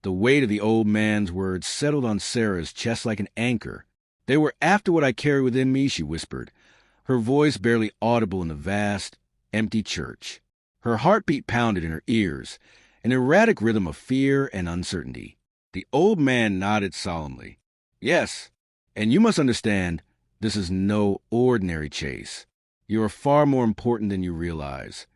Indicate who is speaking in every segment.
Speaker 1: The weight of the old man's words settled on Sarah's chest like an anchor. "They were after what I carry within me," she whispered, her voice barely audible in the vast, empty church. Her heartbeat pounded in her ears, an erratic rhythm of fear and uncertainty. The old man nodded solemnly. "Yes, and you must understand, this is no ordinary chase. You are far more important than you realize."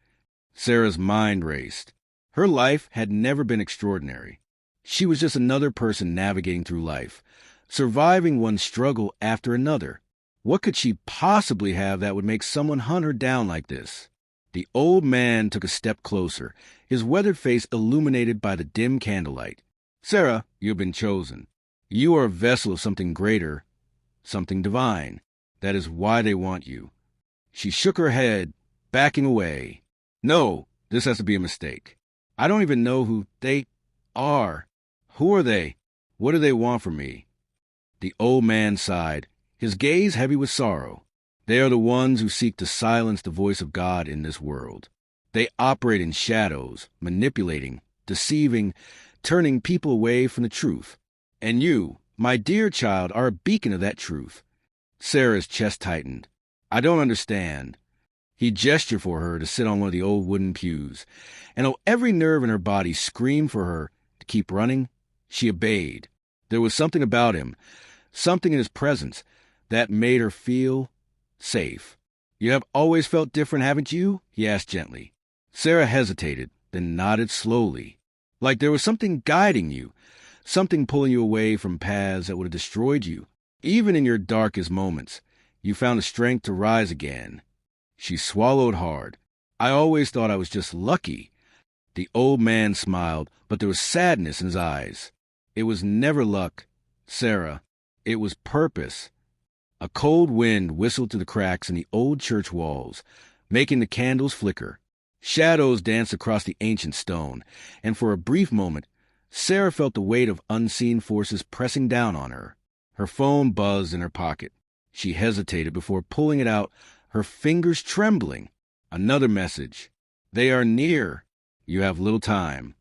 Speaker 1: Sarah's mind raced. Her life had never been extraordinary. She was just another person navigating through life, surviving one struggle after another. What could she possibly have that would make someone hunt her down like this? The old man took a step closer, his weathered face illuminated by the dim candlelight. "Sarah, you have been chosen. You are a vessel of something greater, something divine. That is why they want you." She shook her head, backing away. "No, this has to be a mistake. I don't even know who they are. Who are they? What do they want from me?" The old man sighed, his gaze heavy with sorrow. "They are the ones who seek to silence the voice of God in this world. They operate in shadows, manipulating, deceiving, turning people away from the truth. And you, my dear child, are a beacon of that truth." Sarah's chest tightened. "I don't understand." He gestured for her to sit on one of the old wooden pews, and though every nerve in her body screamed for her to keep running, she obeyed. There was something about him, something in his presence, that made her feel safe. "You have always felt different, haven't you?" he asked gently. Sarah hesitated, then nodded slowly. "Like there was something guiding you, something pulling you away from paths that would have destroyed you. Even in your darkest moments, you found the strength to rise again." She swallowed hard. "I always thought I was just lucky." The old man smiled, but there was sadness in his eyes. "It was never luck, Sarah. It was purpose." A cold wind whistled through the cracks in the old church walls, making the candles flicker. Shadows danced across the ancient stone, and for a brief moment, Sarah felt the weight of unseen forces pressing down on her. Her phone buzzed in her pocket. She hesitated before pulling it out, her fingers trembling. Another message. "They are near. You have little time."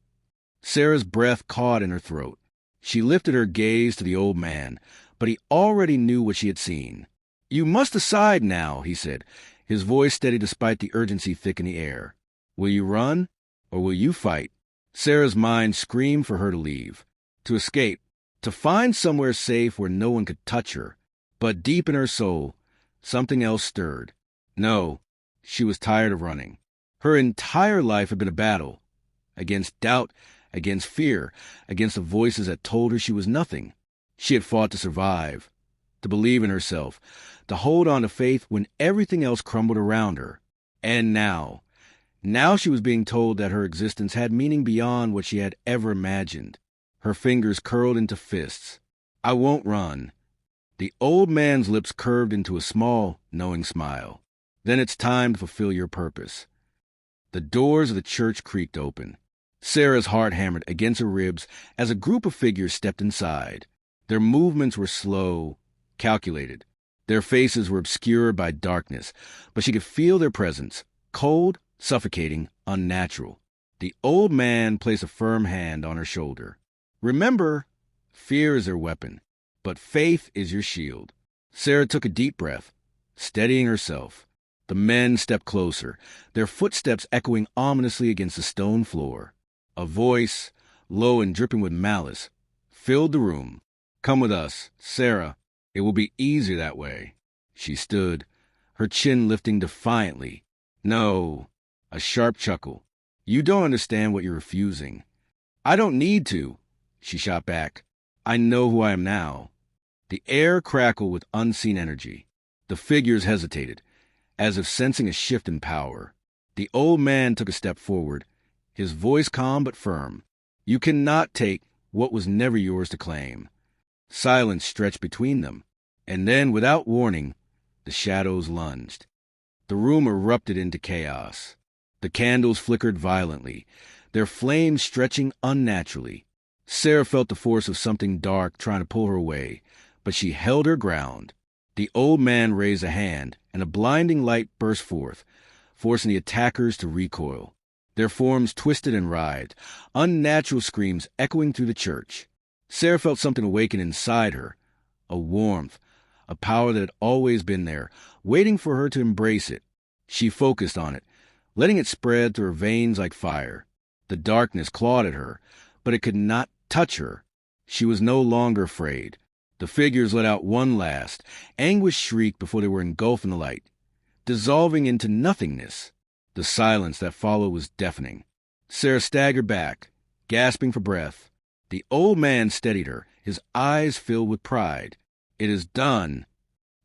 Speaker 1: Sarah's breath caught in her throat. She lifted her gaze to the old man, but he already knew what she had seen. "You must decide now," he said, his voice steady despite the urgency thick in the air. "Will you run, or will you fight?" Sarah's mind screamed for her to leave, to escape, to find somewhere safe where no one could touch her. But deep in her soul, something else stirred. No, she was tired of running. Her entire life had been a battle, against doubt, against fear, against the voices that told her she was nothing. She had fought to survive, to believe in herself, to hold on to faith when everything else crumbled around her. And now she was being told that her existence had meaning beyond what she had ever imagined. Her fingers curled into fists. "I won't run." The old man's lips curved into a small, knowing smile. "Then it's time to fulfill your purpose." The doors of the church creaked open. Sarah's heart hammered against her ribs as a group of figures stepped inside. Their movements were slow, calculated. Their faces were obscured by darkness, but she could feel their presence, cold, suffocating, unnatural. The old man placed a firm hand on her shoulder. "Remember, fear is their weapon, but faith is your shield." Sarah took a deep breath, steadying herself. The men stepped closer, their footsteps echoing ominously against the stone floor. A voice, low and dripping with malice, filled the room. "Come with us, Sarah. It will be easier that way." She stood, her chin lifting defiantly. "No." A sharp chuckle. "You don't understand what you're refusing." "I don't need to," she shot back. "I know who I am now." The air crackled with unseen energy. The figures hesitated, as if sensing a shift in power. The old man took a step forward, his voice calm but firm. "You cannot take what was never yours to claim." Silence stretched between them, and then, without warning, the shadows lunged. The room erupted into chaos. The candles flickered violently, their flames stretching unnaturally. Sarah felt the force of something dark trying to pull her away, but she held her ground. The old man raised a hand, and a blinding light burst forth, forcing the attackers to recoil. Their forms twisted and writhed, unnatural screams echoing through the church. Sarah felt something awaken inside her, a warmth, a power that had always been there, waiting for her to embrace it. She focused on it, letting it spread through her veins like fire. The darkness clawed at her, but it could not touch her. She was no longer afraid. The figures let out one last, anguished shriek before they were engulfed in the light, dissolving into nothingness. The silence that followed was deafening. Sarah staggered back, gasping for breath. The old man steadied her, his eyes filled with pride. "It is done."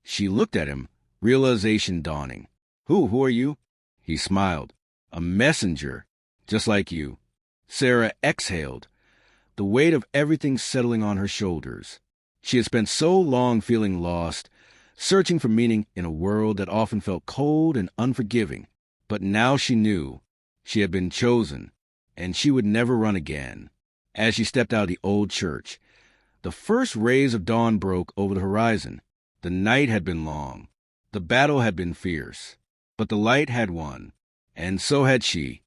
Speaker 1: She looked at him, realization dawning. Who are you?" He smiled. "A messenger, just like you." Sarah exhaled, the weight of everything settling on her shoulders. She had spent so long feeling lost, searching for meaning in a world that often felt cold and unforgiving. But now she knew. She had been chosen, and she would never run again. As she stepped out of the old church, the first rays of dawn broke over the horizon. The night had been long. The battle had been fierce. But the light had won, and so had she.